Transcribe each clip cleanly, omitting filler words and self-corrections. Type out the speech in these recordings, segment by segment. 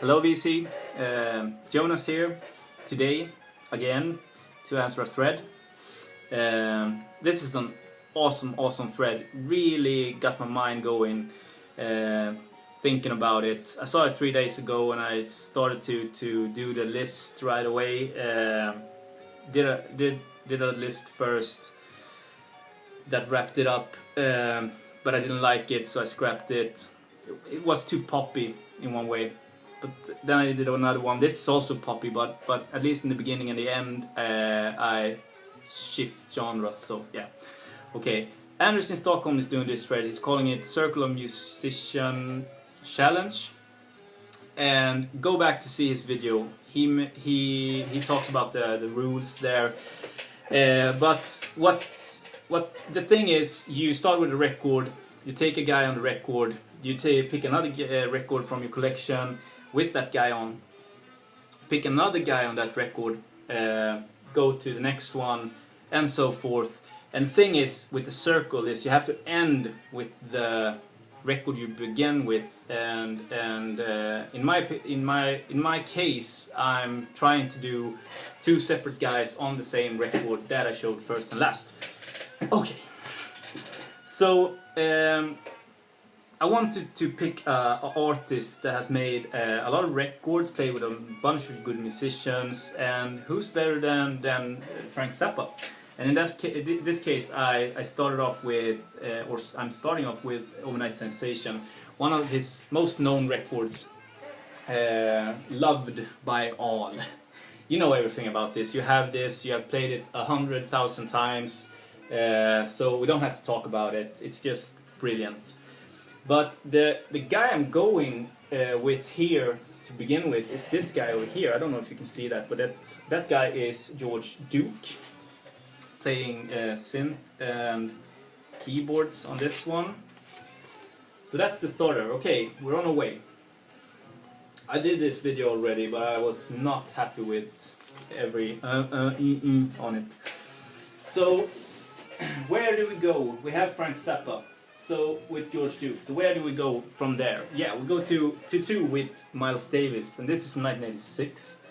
Hello VC, Jonas here today again to answer a thread. This is an awesome thread, really got my mind going, thinking about it. I saw it 3 days ago and I started to do the list right away. Did a list first that wrapped it up, but I didn't like it, so I scrapped it. It was too poppy in one way. But then I did another one. This is also poppy, but at least in the beginning and the end, I shift genres. So yeah, okay. Andersinstockholms is doing this thread. He's calling it Circle of Musician Challenge. And go back to see his video. He talks about the rules there. But what the thing is, you start with a record. You take a guy on the record. You pick another record from your collection with that guy on, pick another guy on that record, go to the next one, and so forth. And the thing is, with the circle is you have to end with the record you begin with, and in my case, I'm trying to do two separate guys on the same record that I showed first and last. Okay, so I wanted to pick an artist that has made a lot of records, played with a bunch of good musicians, and who's better than Frank Zappa? And in this case, I started off with, or I'm starting off with Overnight Sensation, one of his most known records, loved by all. You know everything about this. You have this. You have played it 100,000 times, so we don't have to talk about it. It's just brilliant. But the guy I'm going with here to begin with is this guy over here. I don't know if you can see that, but that guy is George Duke, playing synth and keyboards on this one. So that's the starter. Okay, we're on our way. I did this video already, but I was not happy with every on it. So where do we go? We have Frank Zappa. So with George Duke, so where do we go from there? Yeah, we go to 2 with Miles Davis, and this is from 1986.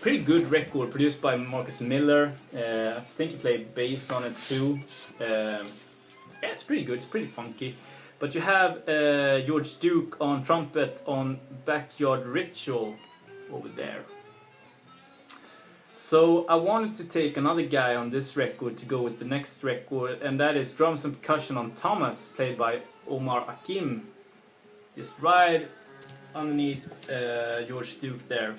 Pretty good record, produced by Marcus Miller. I think he played bass on it too. Yeah, it's pretty good, it's pretty funky. But you have George Duke on trumpet on Backyard Ritual over there. So I wanted to take another guy on this record to go with the next record, and that is drums and percussion on Thomas, played by Omar Hakim. Just right underneath George Duke there.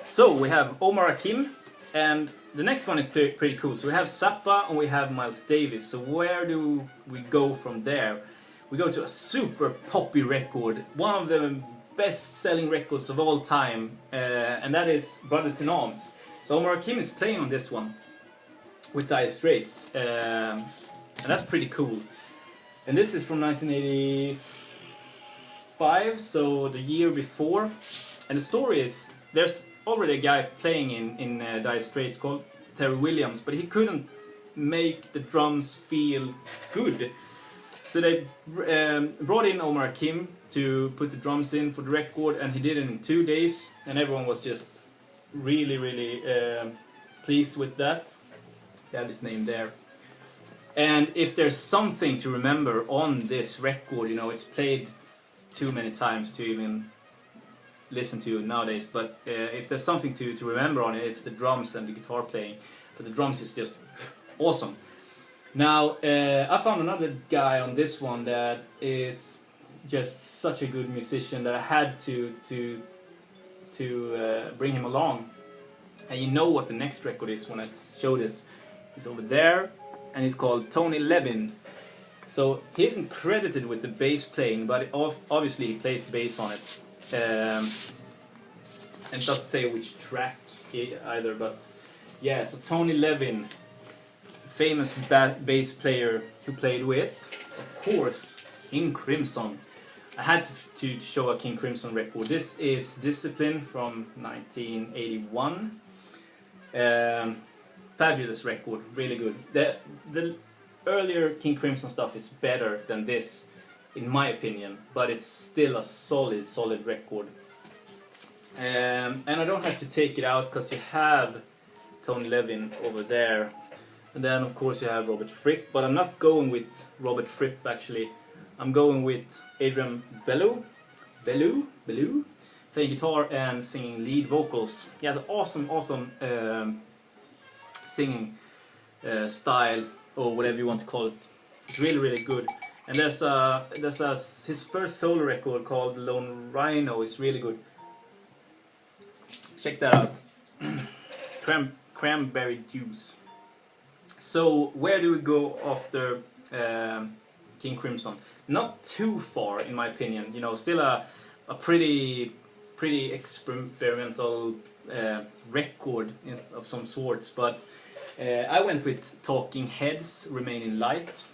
So we have Omar Hakim, and the next one is pretty cool. So we have Zappa and we have Miles Davis. So where do we go from there? We go to a super poppy record, one of the best-selling records of all time, and that is Brothers in Arms. So Omar Hakim is playing on this one with Dire Straits, and that's pretty cool. And this is from 1985, so the year before. And the story is, there's already a guy playing in Dire Straits called Terry Williams, but he couldn't make the drums feel good. So they brought in Omar Hakim to put the drums in for the record, and he did it in 2 days, and everyone was just really pleased with that. They have his name there. And if there's something to remember on this record, you know, it's played too many times to even listen to nowadays, but if there's something to remember on it, it's the drums and the guitar playing. But the drums is just awesome. Now, I found another guy on this one that is just such a good musician that I had to bring him along. And you know what the next record is when I show this. It's over there, and it's called Tony Levin. So he isn't credited with the bass playing, but obviously he plays bass on it. And it doesn't say which track either, but yeah, so Tony Levin, famous bass player who played with, of course, King Crimson. I had to show a King Crimson record. This is Discipline from 1981. Fabulous record, really good. earlier King Crimson stuff is better than this, in my opinion, but it's still a solid record. And I don't have to take it out because you have Tony Levin over there. And then of course you have Robert Fripp, but I'm not going with Robert Fripp actually. I'm going with Adrian Bellew, playing guitar and singing lead vocals. He has an awesome singing style, or whatever you want to call it. It's really good. And there's his first solo record called Lone Rhino. It's really good. Check that out. Cranberry Juice. So where do we go after King Crimson? Not too far, in my opinion. You know, still a pretty experimental record of some sorts. But I went with Talking Heads, Remain in Light.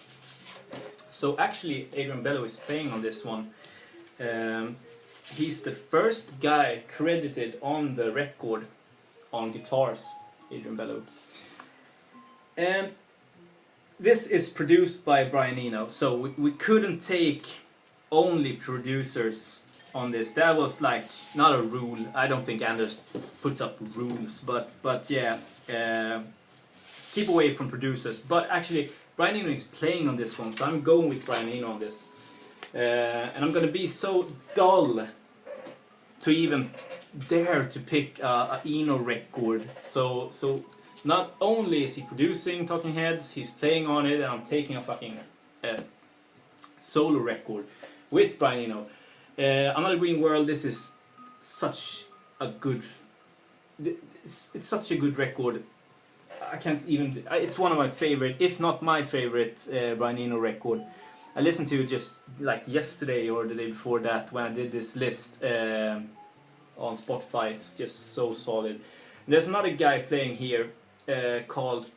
So actually, Adrian Bellew is playing on this one. He's the first guy credited on the record on guitars, Adrian Bellew. And this is produced by Brian Eno, so we couldn't take only producers on this. That was like not a rule. I don't think Anders puts up rules, but yeah, keep away from producers. But actually, Brian Eno is playing on this one, so I'm going with Brian Eno on this. And I'm gonna be so dull to even dare to pick a Eno record. So not only is he producing Talking Heads, he's playing on it, and I'm taking a fucking solo record with Brian Eno. Another Green World. This is such a good. It's such a good record. I can't even. It's one of my favorite, if not my favorite, Brian Eno record. I listened to it just like yesterday or the day before that when I did this list on Spotify. It's just so solid. And there's another guy playing here called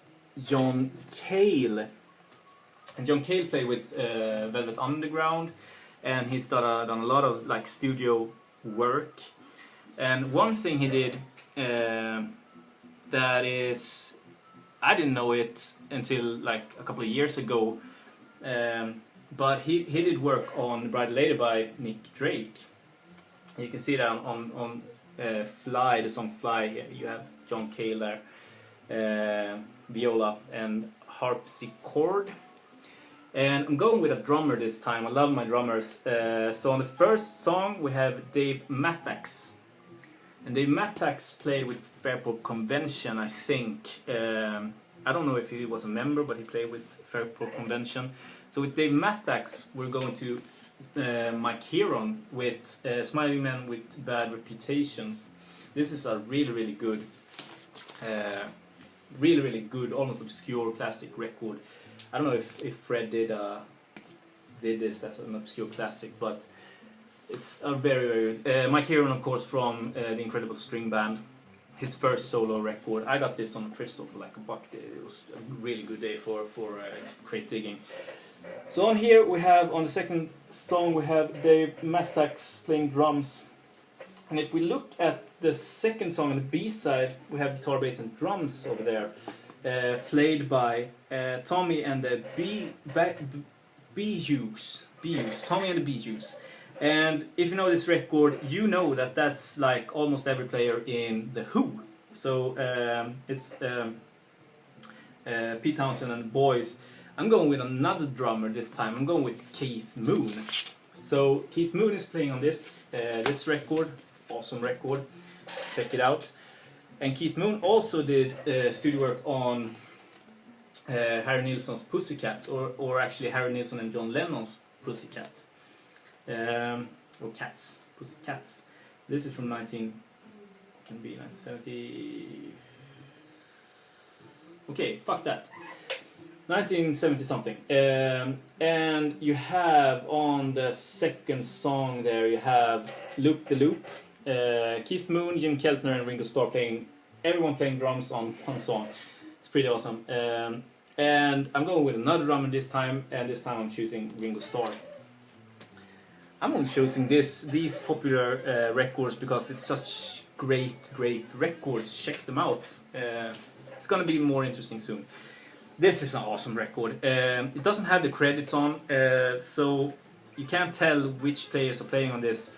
John Cale. And John Cale played with Velvet Underground, and he's done a lot of like studio work. And one thing he did that is, I didn't know it until like a couple of years ago, but he did work on Bride Lady by Nick Drake. You can see that on Fly, the song Fly. You have John Cale there, viola and harpsichord. And I'm going with a drummer this time. I love my drummers. So on the first song we have Dave Mattax. And Dave Mattax played with Fairport Convention, I think. I don't know if he was a member, but he played with Fairport Convention. So with Dave Mattax, we're going to Mike Heron with Smiling Men with Bad Reputations. This is a really good, really good, almost obscure classic record. I don't know if Fred did this as an obscure classic, but it's a very Mike Heron, of course, from the Incredible String Band. His first solo record. I got this on Crystal for like $1. It was a really good day for crate digging. So on here we have, on the second song, we have Dave Mattax playing drums. And if we look at the second song on the B side, we have guitar, bass and drums over there, played by Tommy and the Bijous. Tommy and the Bijous. And if you know this record, you know that that's like almost every player in The Who. So it's Pete Townsend and the boys. I'm going with another drummer this time. I'm going with Keith Moon. So Keith Moon is playing on this record. Awesome record. Check it out. And Keith Moon also did studio work on Harry Nilsson's Pussycats, or actually Harry Nilsson and John Lennon's Pussycat. Or Cats. Pussycats. This is from 1970. Okay, fuck that. 1970 something. And you have on the second song there, you have Loop the Loop. Keith Moon, Jim Keltner and Ringo Starr playing, everyone playing drums on one song. It's pretty awesome. And I'm going with another drummer this time, and this time I'm choosing Ringo Starr. I'm only choosing these popular records because it's such great records. Check them out. It's gonna be more interesting soon. This is an awesome record. It doesn't have the credits on, so you can't tell which players are playing on this,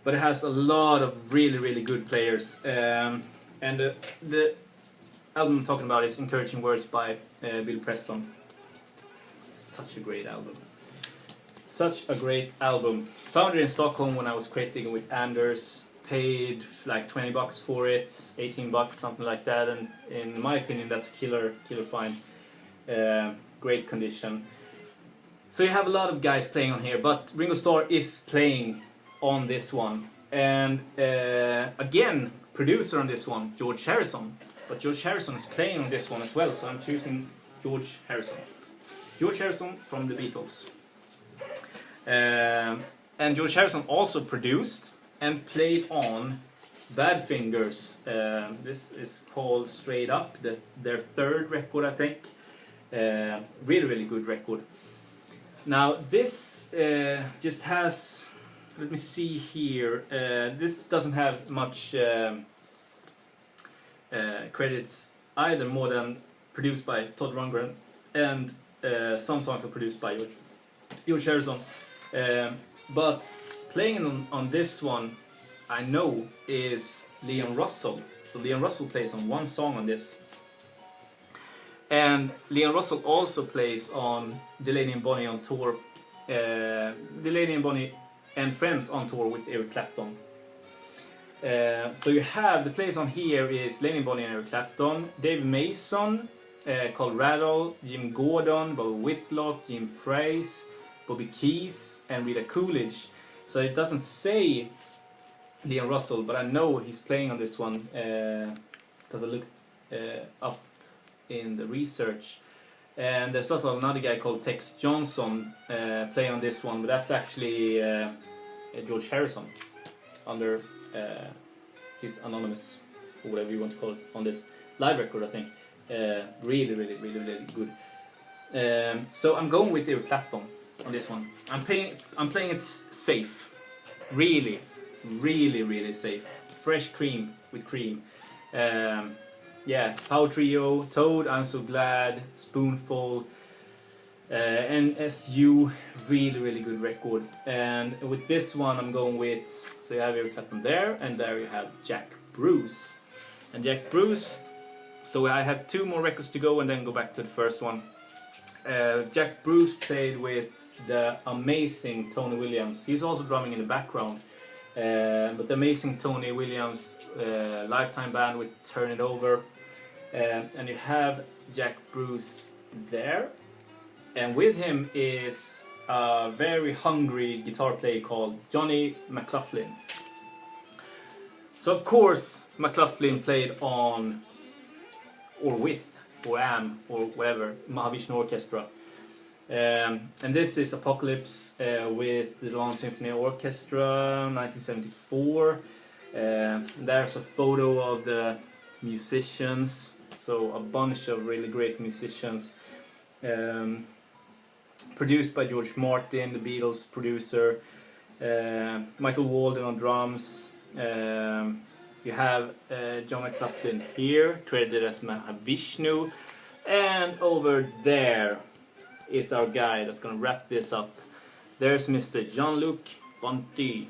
but it has a lot of really, really good players. And the album I'm talking about is Encouraging Words by Bill Preston. Such a great album. Such a great album. Found it in Stockholm when I was creating with Anders. Paid like $20 for it, $18, something like that, and in my opinion that's a killer find. Great condition. So you have a lot of guys playing on here, but Ringo Starr is playing on this one. And again, producer on this one, George Harrison. But George Harrison is playing on this one as well, so I'm choosing George Harrison. George Harrison from the Beatles. And George Harrison also produced and played on Badfingers. This is called Straight Up, their third record, I think. Really, really good record. Now this just has, let me see here, this doesn't have much credits either, more than produced by Todd Rundgren, and some songs are produced by George Harrison. But playing on this one, I know, is Leon Russell. So Leon Russell plays on one song on this. And Leon Russell also plays on Delaney and Bonnie on tour. Delaney and Bonnie and Friends on tour with Eric Clapton. So you have, the players on here is Delaney and Bonnie and Eric Clapton, Dave Mason, Cole Rattle, Jim Gordon, Bob Whitlock, Jim Price, Bobby Keys, and Rita Coolidge. So it doesn't say Leon Russell, but I know he's playing on this one because I looked up in the research. And there's also another guy called Tex Johnson playing on this one, but that's actually George Harrison under his anonymous, or whatever you want to call it, on this live record, I think. Really, really, really, really good. So I'm going with Eric Clapton on this one. I'm playing it safe. Really, really, really safe. Fresh cream with cream. Yeah, Power Trio, Toad, I'm So Glad, Spoonful, NSU, really, really good record. And with this one I'm going with, so you have Eric Clapton there, and there you have Jack Bruce. And Jack Bruce, so I have two more records to go and then go back to the first one. Jack Bruce played with the amazing Tony Williams. He's also drumming in the background. But the amazing Tony Williams lifetime band with Turn It Over. And you have Jack Bruce there. And with him is a very hungry guitar player called Johnny McLaughlin. So of course McLaughlin played on, or with, or am, or whatever, Mahavishnu Orchestra. And this is Apocalypse with the London Symphony Orchestra, 1974. There's a photo of the musicians, so a bunch of really great musicians. Produced by George Martin, the Beatles producer. Michael Walden on drums. You have John McLaughlin here, credited as Mahavishnu. And over there is our guy that's gonna wrap this up. There's Mr. Jean-Luc Ponty.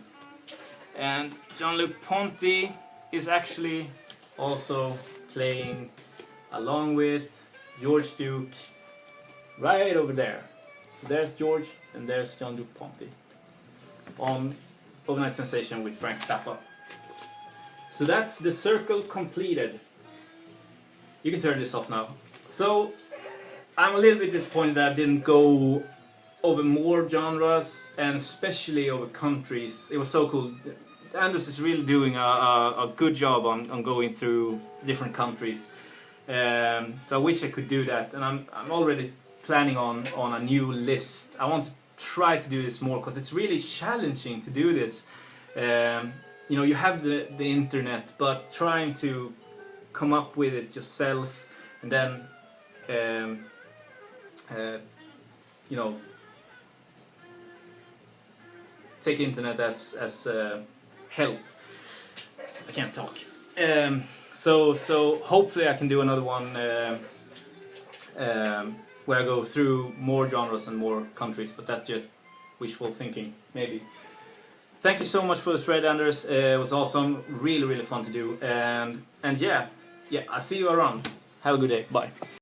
And Jean-Luc Ponty is actually also playing along with George Duke right over there. So there's George and there's Jean-Luc Ponty on Overnight Sensation with Frank Zappa. So that's the circle completed. You can turn this off now. So I'm a little bit disappointed that I didn't go over more genres, and especially over countries. It was so cool. Anders is really doing a good job on going through different countries. So I wish I could do that, and I'm already planning on a new list. I want to try to do this more because it's really challenging to do this. You know, you have the internet, but trying to come up with it yourself, and then you know, take internet as help. I can't talk. So hopefully I can do another one where I go through more genres and more countries, but that's just wishful thinking, maybe. Thank you so much for the thread, Anders. It was awesome, really, really fun to do, and yeah, I'll see you around. Have a good day. Bye.